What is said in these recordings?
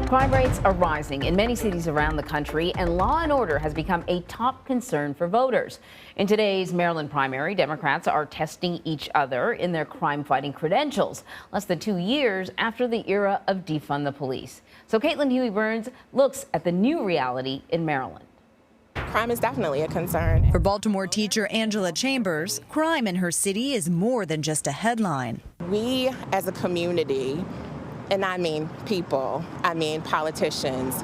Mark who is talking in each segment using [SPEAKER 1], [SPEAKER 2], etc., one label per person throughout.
[SPEAKER 1] Crime rates are rising in many cities around the country, and law and order has become a top concern for voters. In today's Maryland primary, Democrats are testing each other in their crime-fighting credentials, less than 2 years after the era of defund the police. So Caitlin Huey-Burns looks at the new reality in Maryland.
[SPEAKER 2] Crime is definitely a concern.
[SPEAKER 3] For Baltimore teacher Angela Chambers, crime in her city is more than just a headline.
[SPEAKER 2] We as a community, and I mean people, I mean politicians,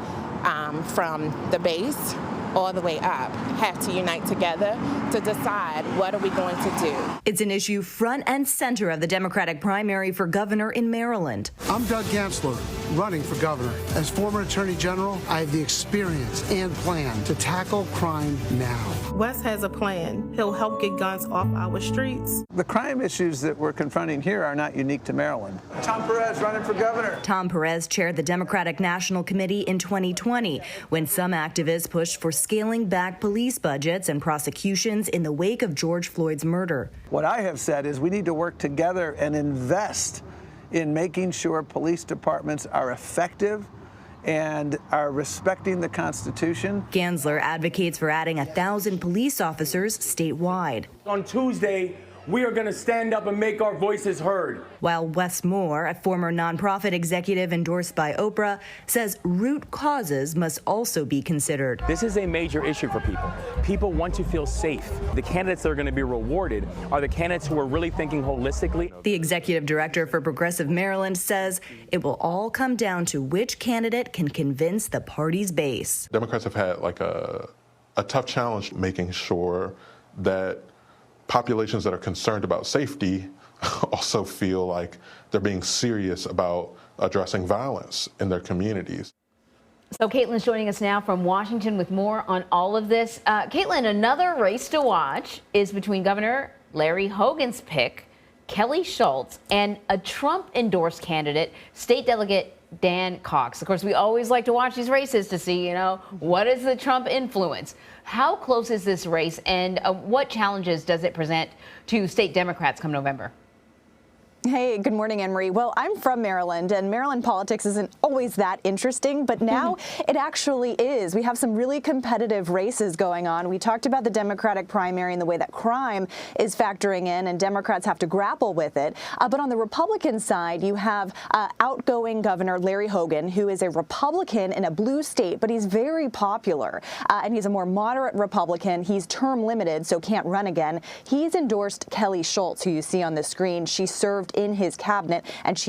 [SPEAKER 2] from the base all the way up, have to unite together to decide what are we going to do.
[SPEAKER 3] It's an issue front and center of the Democratic primary for governor in Maryland.
[SPEAKER 4] I'm Doug Gansler, running for governor. As former attorney general, I have the experience and plan to tackle crime now.
[SPEAKER 5] Wes has a plan. He'll help get guns off our streets.
[SPEAKER 6] The crime issues that we're confronting here are not unique to Maryland. Tom Perez running for governor.
[SPEAKER 3] Tom Perez chaired the Democratic National Committee in 2020 when some activists pushed for scaling back police budgets and prosecutions in the wake of George Floyd's murder.
[SPEAKER 6] What I have said is we need to work together and invest in making sure police departments are effective and are respecting the Constitution.
[SPEAKER 3] Gansler advocates for adding 1,000 police officers statewide.
[SPEAKER 7] On Tuesday, we are going to stand up and make our voices heard.
[SPEAKER 3] While Wes Moore, a former nonprofit executive endorsed by Oprah, says root causes must also be considered.
[SPEAKER 8] This is a major issue for people. People want to feel safe. The candidates that are going to be rewarded are the candidates who are really thinking holistically.
[SPEAKER 3] The executive director for Progressive Maryland says it will all come down to which candidate can convince the party's base.
[SPEAKER 9] Democrats have had a tough challenge making sure that populations that are concerned about safety also feel like they're being serious about addressing violence in their communities.
[SPEAKER 1] So Caitlin's joining us now from Washington with more on all of this. Caitlin, another race to watch is between Governor Larry Hogan's pick, Kelly Schultz, and a Trump-endorsed candidate, State Delegate Dan Cox. Of course, we always like to watch these races to see, what is the Trump influence? How close is this race, and what challenges does it present to state Democrats come November?
[SPEAKER 10] Hey, good morning, Anne-Marie. Well, I'm from Maryland, and Maryland politics isn't always that interesting, but now it actually is. We have some really competitive races going on. We talked about the Democratic primary and the way that crime is factoring in, and Democrats have to grapple with it. But on the Republican side, you have outgoing Governor Larry Hogan, who is a Republican in a blue state, but he's very popular, and he's a more moderate Republican. He's term limited, so can't run again. He's endorsed Kelly Schultz, who you see on the screen. She served in his cabinet, and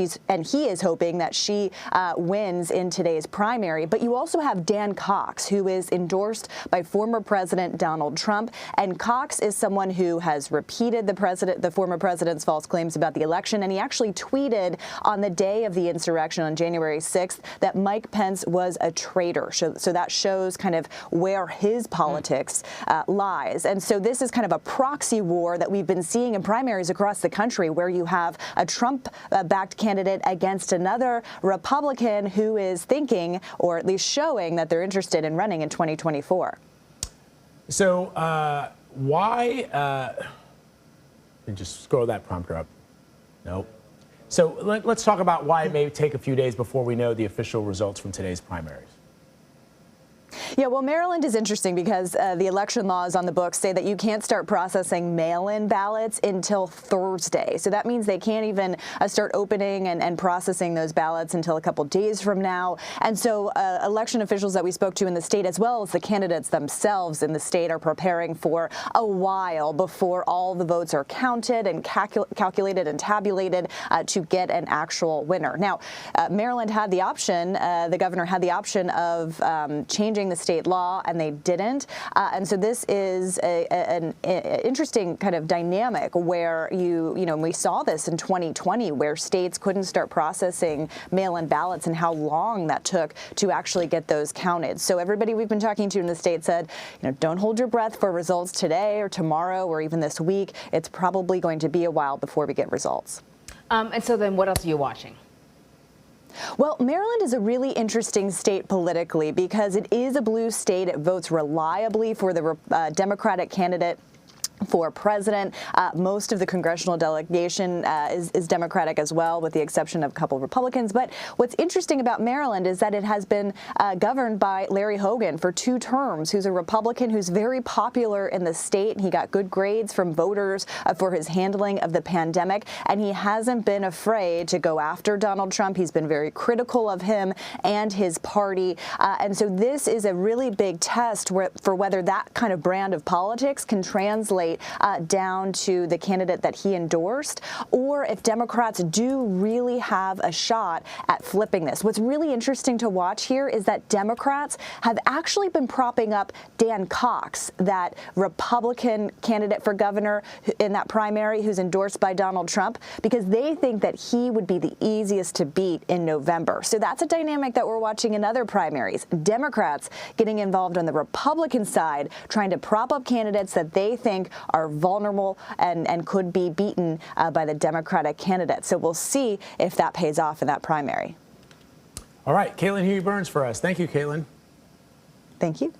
[SPEAKER 10] he is hoping that she wins in today's primary. But you also have Dan Cox, who is endorsed by former President Donald Trump, and Cox is someone who has repeated the former president's false claims about the election, and he actually tweeted on the day of the insurrection on January 6th that Mike Pence was a traitor. So that shows kind of where his politics lies. And so this is kind of a proxy war that we've been seeing in primaries across the country, where you have a Trump-backed candidate against another Republican who is thinking, or at least showing, that they're interested in running in 2024.
[SPEAKER 7] So why just scroll that prompter up. Nope. So let's talk about why it may take a few days before we know the official results from today's primaries.
[SPEAKER 10] Yeah, well, Maryland is interesting because the election laws on the books say that you can't start processing mail-in ballots until Thursday. So that means they can't even start opening and processing those ballots until a couple days from now. And so election officials that we spoke to in the state, as well as the candidates themselves in the state, are preparing for a while before all the votes are counted and calculated and tabulated to get an actual winner. Now, Maryland had the option, the governor had the option of changing the state law, and they didn't. And so this is an interesting kind of dynamic where we saw this in 2020, where states couldn't start processing mail-in ballots and how long that took to actually get those counted. So everybody we've been talking to in the state said, don't hold your breath for results today or tomorrow or even this week. It's probably going to be a while before we get results.
[SPEAKER 1] And so then what else are you watching?
[SPEAKER 10] Well, Maryland is a really interesting state politically because it is a blue state. It votes reliably for the Democratic candidate for president. Most of the congressional delegation is Democratic as well, with the exception of a couple of Republicans. But what's interesting about Maryland is that it has been governed by Larry Hogan for 2 terms, who's a Republican who's very popular in the state. He got good grades from voters for his handling of the pandemic, and he hasn't been afraid to go after Donald Trump. He's been very critical of him and his party. And so this is a really big test for whether that kind of brand of politics can translate down to the candidate that he endorsed, or if Democrats do really have a shot at flipping this. What's really interesting to watch here is that Democrats have actually been propping up Dan Cox, that Republican candidate for governor in that primary who's endorsed by Donald Trump, because they think that he would be the easiest to beat in November. So that's a dynamic that we're watching in other primaries. Democrats getting involved on the Republican side, trying to prop up candidates that they think are vulnerable and could be beaten by the Democratic candidate. So we'll see if that pays off in that primary.
[SPEAKER 7] All right, Caitlin Huey-Burns for us. Thank you, Caitlin.
[SPEAKER 10] Thank you.